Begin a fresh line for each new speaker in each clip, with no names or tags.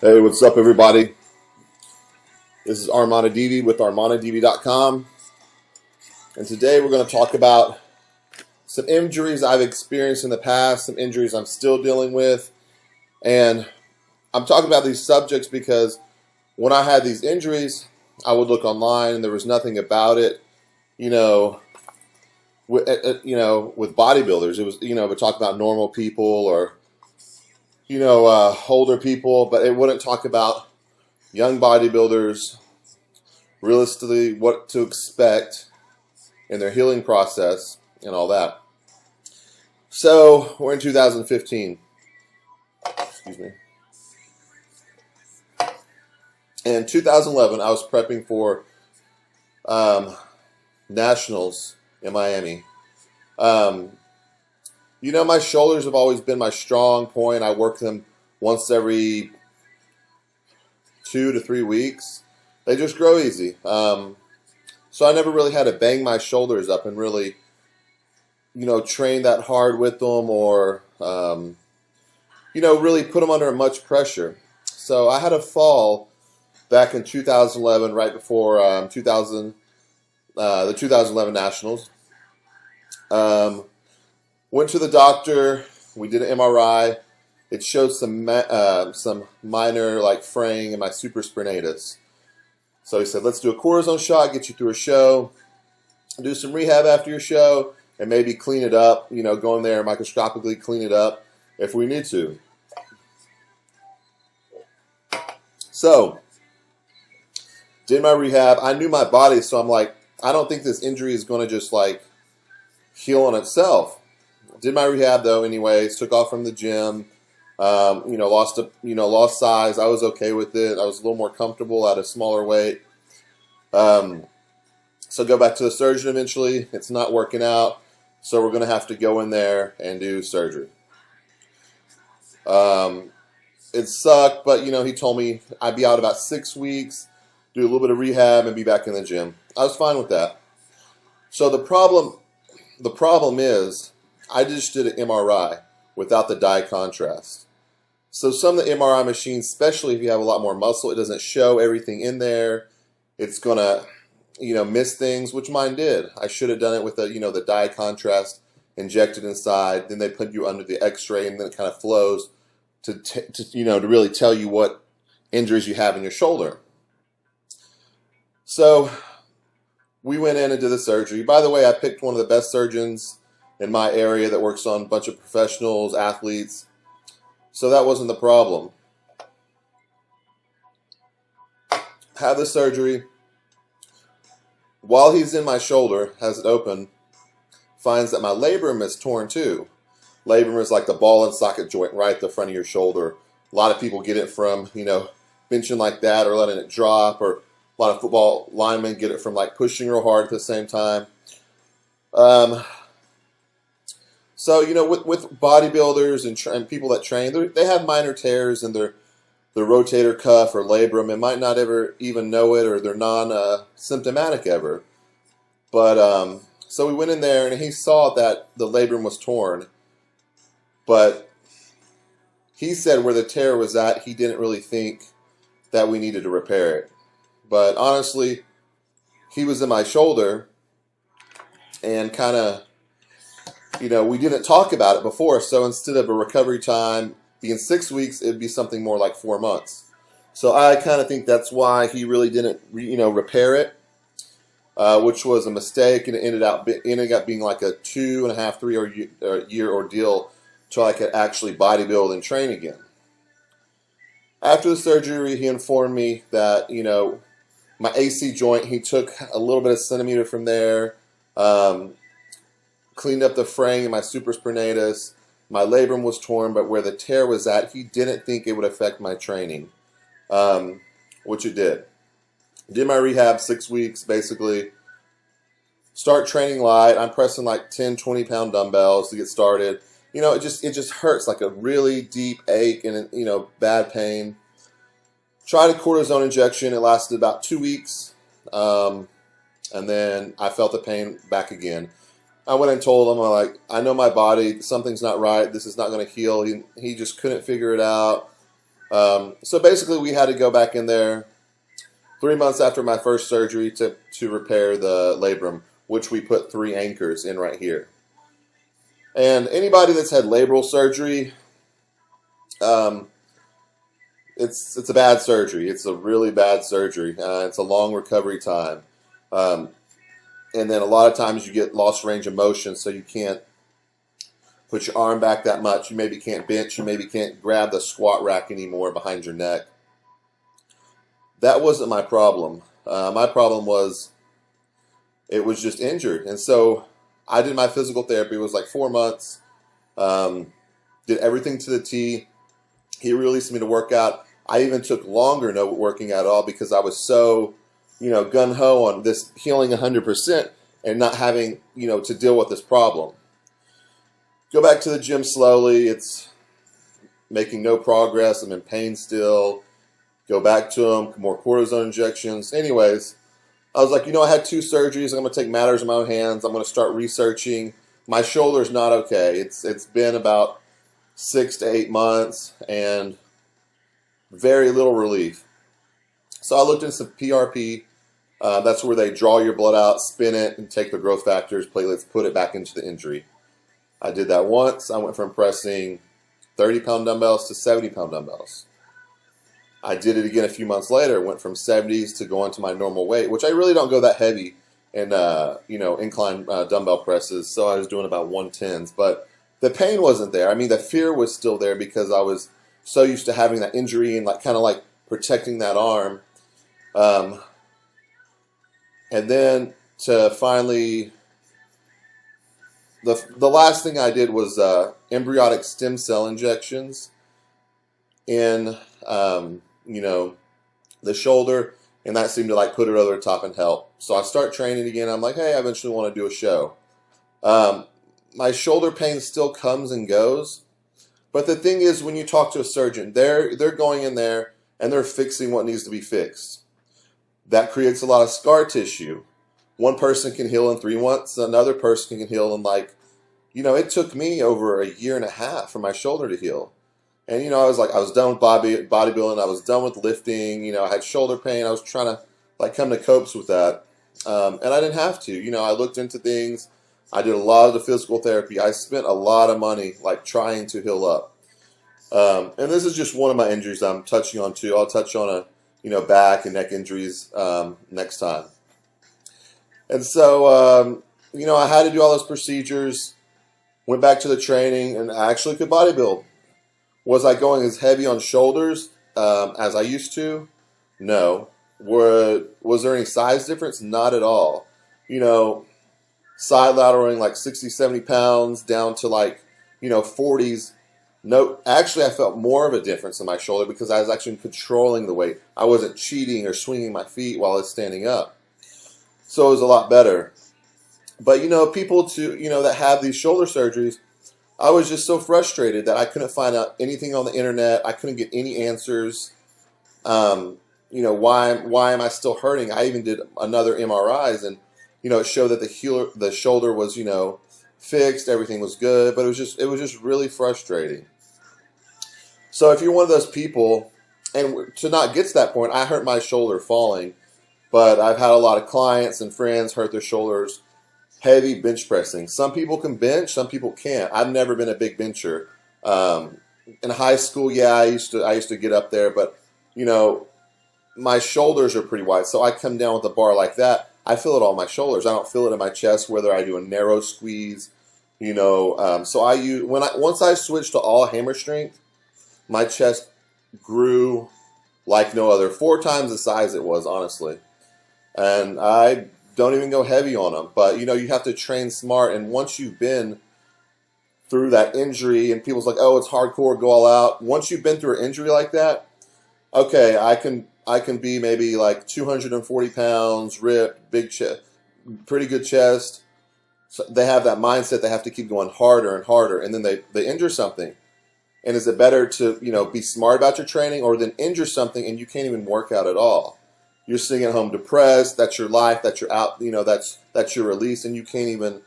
Hey, what's up, everybody? This is Armon Adibi with ArmonAdibi.com, and today we're going to talk about some injuries I've experienced in the past, some injuries I'm still dealing with, and I'm talking about these subjects because when I had these injuries, I would look online and there was nothing about it, with bodybuilders. It was, we talk about normal people or, older people, but it wouldn't talk about young bodybuilders, realistically what to expect in their healing process and all that. So we're in 2015. Excuse me. In 2011, I was prepping for nationals in Miami. My shoulders have always been my strong point. I work them once every 2 to 3 weeks. They just grow easy. So I never really had to bang my shoulders up and really, train that hard with them or, really put them under much pressure. So I had a fall back in 2011, right before the 2011 Nationals. Went to the doctor. We did an MRI. It showed some minor fraying in my supraspinatus. So he said, let's do a cortisone shot, get you through a show, do some rehab after your show, and maybe clean it up, go in there and microscopically clean it up if we need to. So, did my rehab. I knew my body, so I'm like, I don't think this injury is going to just heal on itself. Did my rehab though anyways, took off from the gym, lost size. I was okay with it. I was a little more comfortable at a smaller weight. So go back to the surgeon eventually. It's not working out, so we're going to have to go in there and do surgery. It sucked, but he told me I'd be out about 6 weeks, do a little bit of rehab, and be back in the gym. I was fine with that. So the problem is, I just did an MRI without the dye contrast. So some of the MRI machines, especially if you have a lot more muscle, it doesn't show everything in there. It's going to, miss things, which mine did. I should have done it with the dye contrast injected inside. Then they put you under the x-ray and then it kind of flows to really tell you what injuries you have in your shoulder. So we went in and did the surgery. By the way, I picked one of the best surgeons in my area that works on a bunch of professionals, athletes. So that wasn't the problem. Had the surgery. While he's in my shoulder, has it open, finds that my labrum is torn too. Labrum is like the ball and socket joint right at the front of your shoulder. A lot of people get it from, benching like that or letting it drop, or a lot of football linemen get it from pushing real hard at the same time. So, with bodybuilders and people that train, they have minor tears in their rotator cuff or labrum and might not ever even know it, or they're non-symptomatic ever. But, so we went in there and he saw that the labrum was torn. But he said where the tear was at, he didn't really think that we needed to repair it. But honestly, he was in my shoulder and kind of, we didn't talk about it before, so instead of a recovery time being 6 weeks, it'd be something more like 4 months. So I kind of think that's why he really didn't, repair it, which was a mistake, and it ended up being like a 2.5, 3 year ordeal till I could actually bodybuild and train again. After the surgery, he informed me that, my AC joint, he took a little bit of centimeter from there, cleaned up the fraying in my supraspinatus. My labrum was torn, but where the tear was at, he didn't think it would affect my training, which it did. Did my rehab 6 weeks, basically. Start training light. I'm pressing 10, 20-pound dumbbells to get started. It just hurts, like a really deep ache and, bad pain. Tried a cortisone injection. It lasted about 2 weeks, and then I felt the pain back again. I went and told him, I know my body, something's not right. This is not going to heal. He just couldn't figure it out. So basically, we had to go back in there 3 months after my first surgery to repair the labrum, which we put 3 anchors in right here. And anybody that's had labral surgery, it's a bad surgery. It's a really bad surgery. It's a long recovery time. And then a lot of times you get lost range of motion, so you can't put your arm back that much. You maybe can't bench. You maybe can't grab the squat rack anymore behind your neck. That wasn't my problem. My problem was it was just injured. And so I did my physical therapy. It was like 4 months. Did everything to the T. He released me to work out. I even took longer no working out at all because I was so, gung-ho on this healing 100% and not having, to deal with this problem. Go back to the gym slowly. It's making no progress. I'm in pain still. Go back to them, more cortisone injections. Anyways, I was like, I had 2 surgeries. I'm going to take matters in my own hands. I'm going to start researching. My shoulder's not okay. It's been about 6 to 8 months and very little relief. So I looked into some PRP. That's where they draw your blood out, spin it, and take the growth factors, platelets, put it back into the injury. I did that once. I went from pressing 30-pound dumbbells to 70-pound dumbbells. I did it again a few months later. Went from 70s to going to my normal weight, which I really don't go that heavy in, incline dumbbell presses. So I was doing about 110s, but the pain wasn't there. I mean, the fear was still there because I was so used to having that injury and kind of protecting that arm. And then to finally, the last thing I did was embryonic stem cell injections in, the shoulder, and that seemed to put it over the top and help. So I start training again. I'm like, hey, I eventually want to do a show. My shoulder pain still comes and goes, but the thing is, when you talk to a surgeon, they're going in there and they're fixing what needs to be fixed. That creates a lot of scar tissue. One person can heal in 3 months, another person can heal in it took me over 1.5 years for my shoulder to heal. And, I was done with bodybuilding. I was done with lifting. I had shoulder pain. I was trying to, come to copes with that. And I didn't have to. I looked into things. I did a lot of the physical therapy. I spent a lot of money, trying to heal up. And this is just one of my injuries I'm touching on, too. I'll touch on back and neck injuries next time. And so, I had to do all those procedures. Went back to the training, and I actually could bodybuild. Was I going as heavy on shoulders as I used to? No. Was there any size difference? Not at all. Side lateraling 60, 70 pounds down to 40s. No, actually I felt more of a difference in my shoulder because I was actually controlling the weight. I wasn't cheating or swinging my feet while I was standing up. So it was a lot better. But people that have these shoulder surgeries, I was just so frustrated that I couldn't find out anything on the internet. I couldn't get any answers. Why am I still hurting? I even did another MRIs, and it showed that the shoulder was fixed, everything was good, but it was just really frustrating. So if you're one of those people, and to not get to that point, I hurt my shoulder falling, but I've had a lot of clients and friends hurt their shoulders. Heavy bench pressing. Some people can bench, some people can't. I've never been a big bencher. In high school, I used to get up there, but my shoulders are pretty wide, so I come down with a bar like that. I feel it all in my shoulders. I don't feel it in my chest, whether I do a narrow squeeze. So I use once I switched to all hammer strength, my chest grew like no other, 4 times the size it was, honestly. And I don't even go heavy on them. But, you have to train smart. And once you've been through that injury and people's like, oh, it's hardcore, go all out. Once you've been through an injury like that, okay, I can be maybe 240 pounds, ripped, big chest, pretty good chest. So they have that mindset. They have to keep going harder and harder. And then they injure something. And is it better to, be smart about your training or then injure something and you can't even work out at all? You're sitting at home depressed. That's your life. That's your out. That's your release, and you can't even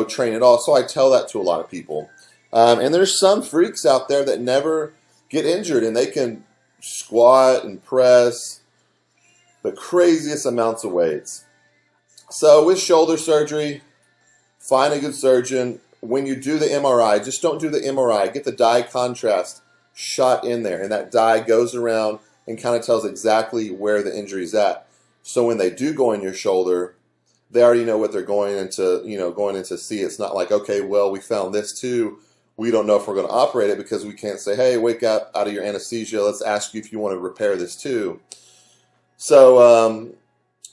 train at all. So I tell that to a lot of people. And there's some freaks out there that never get injured, and they can squat and press the craziest amounts of weights. So with shoulder surgery, find a good surgeon. When you do the MRI, just don't do the MRI. Get the dye contrast shot in there, and that dye goes around and kind of tells exactly where the injury's at. So when they do go in your shoulder, they already know what they're going into see. It's not like, okay, well, we found this too. We don't know if we're going to operate it, because we can't say, hey, wake up out of your anesthesia. Let's ask you if you want to repair this too. So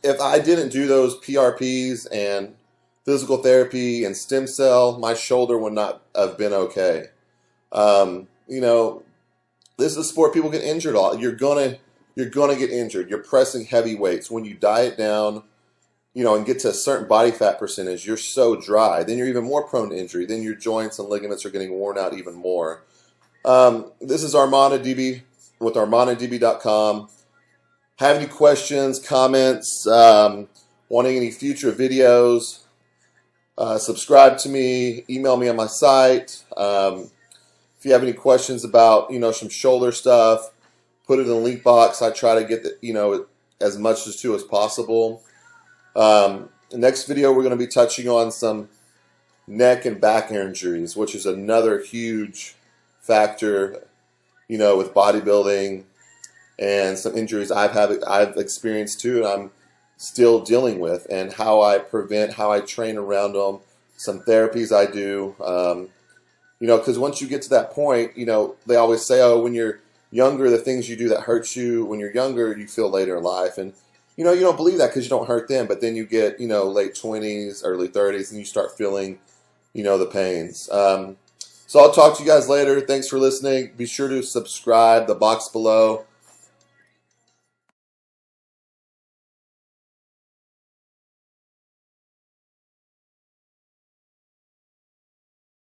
if I didn't do those PRPs and physical therapy and stem cell, my shoulder would not have been okay. This is a sport people get injured a lot. You're gonna get injured. You're pressing heavy weights. When you diet down, and get to a certain body fat percentage, you're so dry. Then you're even more prone to injury. Then your joints and ligaments are getting worn out even more. This is Armon Adibi with ArmonAdibi.com. Have any questions, comments, wanting any future videos, subscribe to me, email me on my site. If you have any questions about, some shoulder stuff, put it in the link box. I try to get as much as possible. The next video, we're going to be touching on some neck and back injuries, which is another huge factor, with bodybuilding, and some injuries I've experienced too, and I'm still dealing with, and how I prevent, how I train around them, some therapies I do, because once you get to that point, they always say, oh, when you're younger, the things you do that hurts you when you're younger, you feel later in life. And, you don't believe that because you don't hurt them. But then you get, late 20s, early 30s, and you start feeling, the pains. So I'll talk to you guys later. Thanks for listening. Be sure to subscribe, the box below.